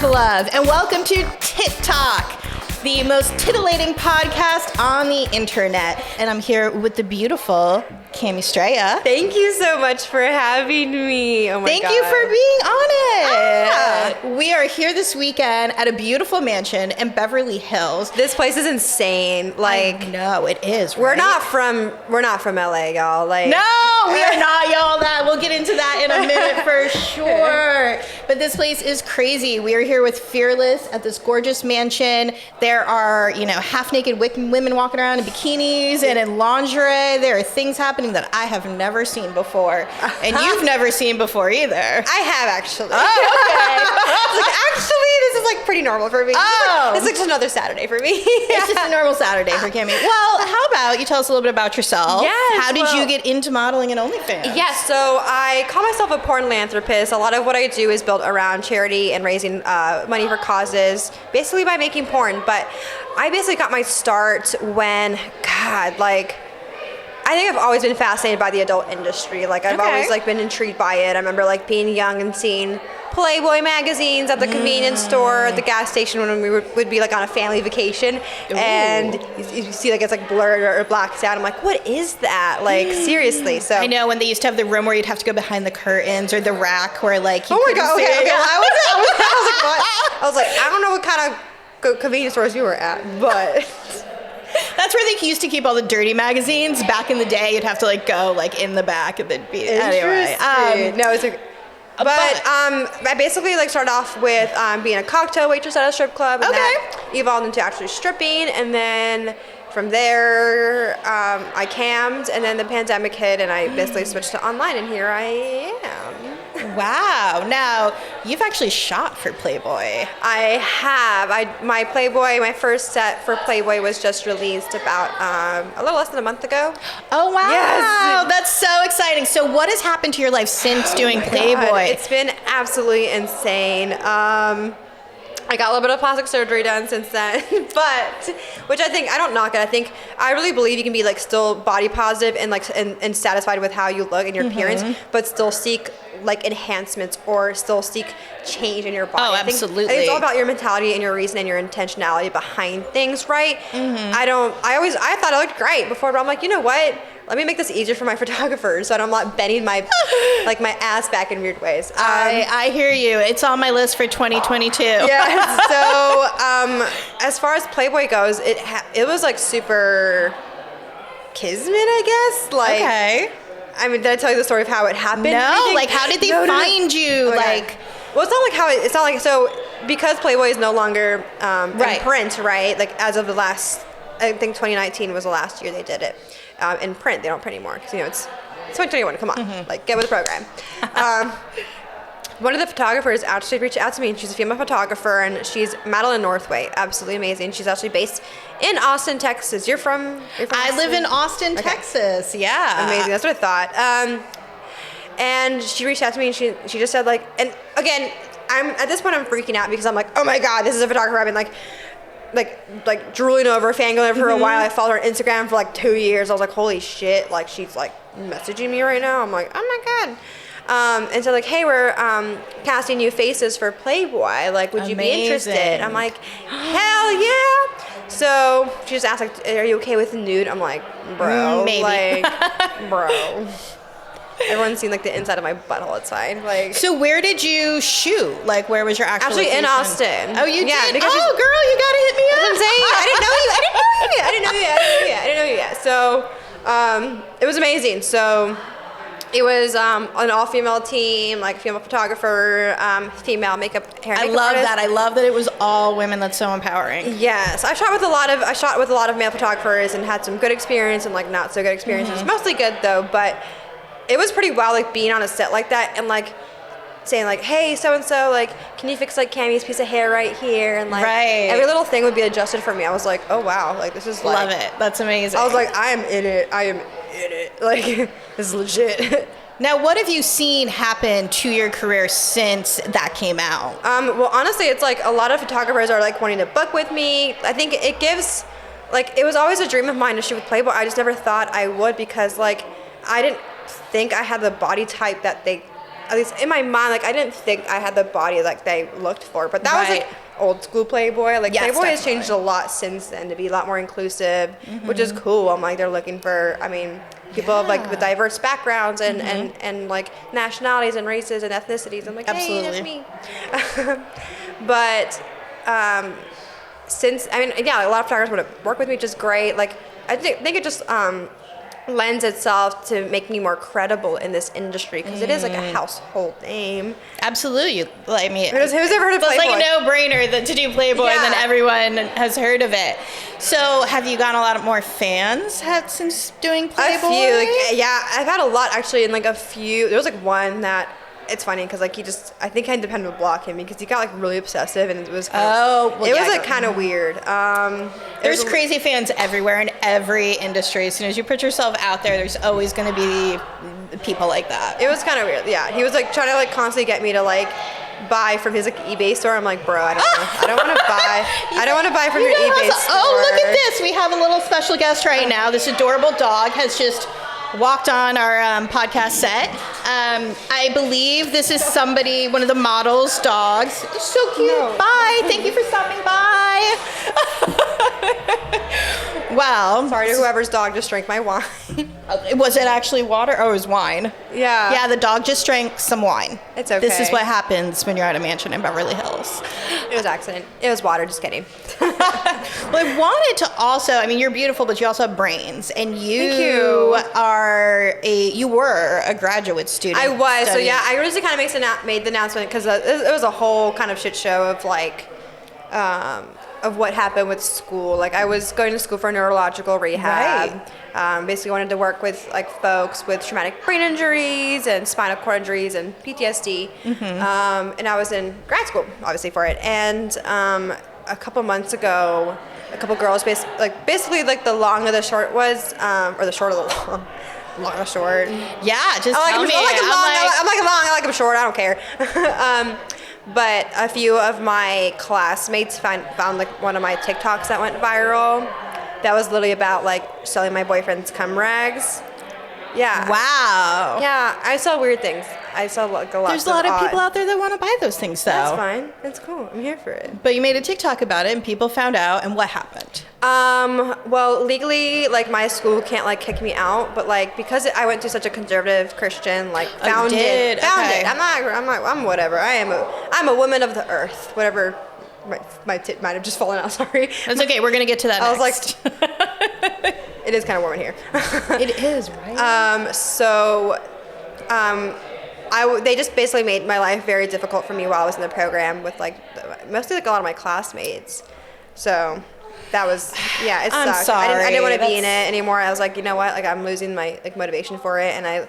Erika Love, and welcome to TitTok, the most titillating podcast on the internet. And I'm here with the beautiful Cami Strella. Thank you so much for having me. Oh my God. Thank you for being on it. We are here this weekend at a beautiful mansion in Beverly Hills. This place is insane. Like, no, it is. We're right? not from LA, y'all. Like, no, we are not, y'all. That we'll get into that in a minute for sure. But this place is crazy. We are here with Fearless at this gorgeous mansion. There are, half-naked women walking around in bikinis and in lingerie. There are things happening that I have never seen before, and you've never seen before either. I have actually. Oh, okay. Actually, this is like pretty normal for me. Oh. It's like just another Saturday for me. It's just a normal Saturday for Cami. Well, how about you tell us a little bit about yourself? Yes. How did you get into modeling and OnlyFans? Yes, so I call myself a porn philanthropist. A lot of what I do is built around charity and raising money for causes, basically by making porn. But I basically got my start when, I think I've always been fascinated by the adult industry. Like, I've always been intrigued by it. I remember being young and seeing Playboy magazines at the convenience store, at the gas station when we would be on a family vacation. Ooh. And you see it's blurred or blacked out. I'm like, what is that? Seriously. So I know when they used to have the room where you'd have to go behind the curtains or the rack where you oh my God, see okay. it. I was like, I don't know what kind of convenience stores you were at, but that's where they used to keep all the dirty magazines. Back in the day, you'd have to go in the back and then be anyway. No, it's but I basically started off with being a cocktail waitress at a strip club, and that evolved into actually stripping, and then from there I cammed, and then the pandemic hit, and I basically switched to online, and here I am. Wow. Now, you've actually shot for Playboy. I have. My first set for Playboy was just released about a little less than a month ago. Oh, wow. Yes. That's so exciting. So what has happened to your life since doing Playboy? God. It's been absolutely insane. I got a little bit of plastic surgery done since then, but which I don't knock it. I really believe you can be still body positive and satisfied with how you look and your appearance, but still seek enhancements or still seek change in your body. Oh, absolutely. I think it's all about your mentality and your reason and your intentionality behind things, right? Mm-hmm. I thought I looked great before, but I'm like, you know what? Let me make this easier for my photographers so I'm not bending my my ass back in weird ways. I hear you. It's on my list for 2022. Yeah. So as far as Playboy goes, it was super kismet, I guess. Okay. I mean, did I tell you the story of how it happened? No. How did they find you? Oh, well, it's not so because Playboy is no longer in print, right? As of the last, I think 2019 was the last year they did it. In print, they don't print anymore because it's 2021. Come on, get with the program. One of the photographers actually reached out to me, and she's a female photographer, and she's Madeline Northway. Absolutely amazing. She's actually based in Austin, Texas. You're from I live in Austin, Texas. Yeah. Amazing. That's what I thought. And she reached out to me, and she just said and again, at this point I'm freaking out because I'm like, oh my God, this is a photographer I've been drooling over, fangirling over for a while. I followed her on Instagram for 2 years. I was like, holy shit, she's messaging me right now. I'm like, oh my God. And so hey, we're casting new faces for Playboy. Would you be interested? I'm like, hell yeah. So she just asked, are you okay with nude? I'm like, bro. Maybe. Bro. Everyone's seen the inside of my butthole. It's fine. So where did you shoot? Where was your actual Actually location? In Austin. Oh, you did? Because oh, girl, you gotta hit me up. That's what I'm saying. I didn't know you yet. So it was amazing. So it was an all-female team, female photographer, female makeup, hair and makeup artist. That. I love that it was all women. That's so empowering. Yes, I shot with a lot of male photographers and had some good experience and not so good experiences. Mostly good though, but it was pretty wild being on a set like that and saying hey, so and so, can you fix Cami's piece of hair right here, and every little thing would be adjusted for me. I was like, oh wow, this is love it. That's amazing. I was like, I am in it. This is legit. Now, what have you seen happen to your career since that came out? Well, honestly, it's a lot of photographers are wanting to book with me. I think it gives it was always a dream of mine to shoot with Playboy. I just never thought I would because I didn't think I had the body type that they at least in my mind, like I didn't think I had the body like they looked for, but that was like old school Playboy. Like Yes, Playboy has definitely. changed a lot since then to be a lot more inclusive, which is cool. I'm like they're looking for, I mean, people of like with diverse backgrounds and like nationalities and races and ethnicities. I'm like, hey, that's me. But since, I mean, yeah, a lot of photographers want to work with me, which is great. Like I think it just lends itself to make me more credible in this industry because it is like a household name. Absolutely. I mean, who's ever heard of Playboy? It's like a no-brainer to do Playboy, and then everyone has heard of it. So have you gotten a lot more fans since doing Playboy? A few. Like, yeah, I've had a lot actually, and like a few. There was like one that, it's funny because like I think I had to block him because he got like really obsessive and it was kind of, it was like kind of weird. There's crazy fans everywhere in every industry. As soon as you put yourself out there, there's always going to be people like that. It was kind of weird. Yeah, he was like trying to like constantly get me to like buy from his like eBay store. I'm like, bro, I don't want to buy. I don't want to buy from your eBay store. Oh, look at this. We have a little special guest right now. This adorable dog has just walked on our podcast set. I believe this is one of the models' dogs. It's so cute. No. Bye. Thank you for stopping by. Well, sorry to whoever's dog just drank my wine. Was it actually water? Oh, it was wine. Yeah. Yeah, the dog just drank some wine. It's okay. This is what happens when you're at a mansion in Beverly Hills. It was accident. It was water. Just kidding. Well, I wanted to also, I mean, you're beautiful, but you also have brains, and you were a graduate student. I was. So yeah, I really kind of made the announcement because it was a whole kind of shit show of like, of what happened with school. Like I was going to school for neurological rehab. Right. Basically wanted to work with like folks with traumatic brain injuries and spinal cord injuries and PTSD. And I was in grad school, obviously, for it. And a couple months ago, a couple girls, basically like the long of the short was, or the short of the long. Long or short. Yeah, just tell me. I'm like long, I like them short, I don't care. But a few of my classmates found like one of my TikToks that went viral. That was literally about like selling my boyfriend's cum rags. Yeah. Wow. Yeah, I saw weird things. I saw like a lot. There's a lot of people out there that want to buy those things, though. That's fine. That's cool. I'm here for it. But you made a TikTok about it, and people found out. And what happened? Well, legally, like my school can't like kick me out, but like because I went to such a conservative Christian, like founded. I'm whatever. I'm a woman of the earth. Whatever. My tit might have just fallen out. Sorry. That's okay. We're gonna get to that. I next. was like, it is kind of warm in here. It is, right? They just basically made my life very difficult for me while I was in the program with like mostly like a lot of my classmates. So that was, yeah, it sucked. I'm sorry. I didn't want to be in it anymore. I was like, you know what? Like I'm losing my like motivation for it, and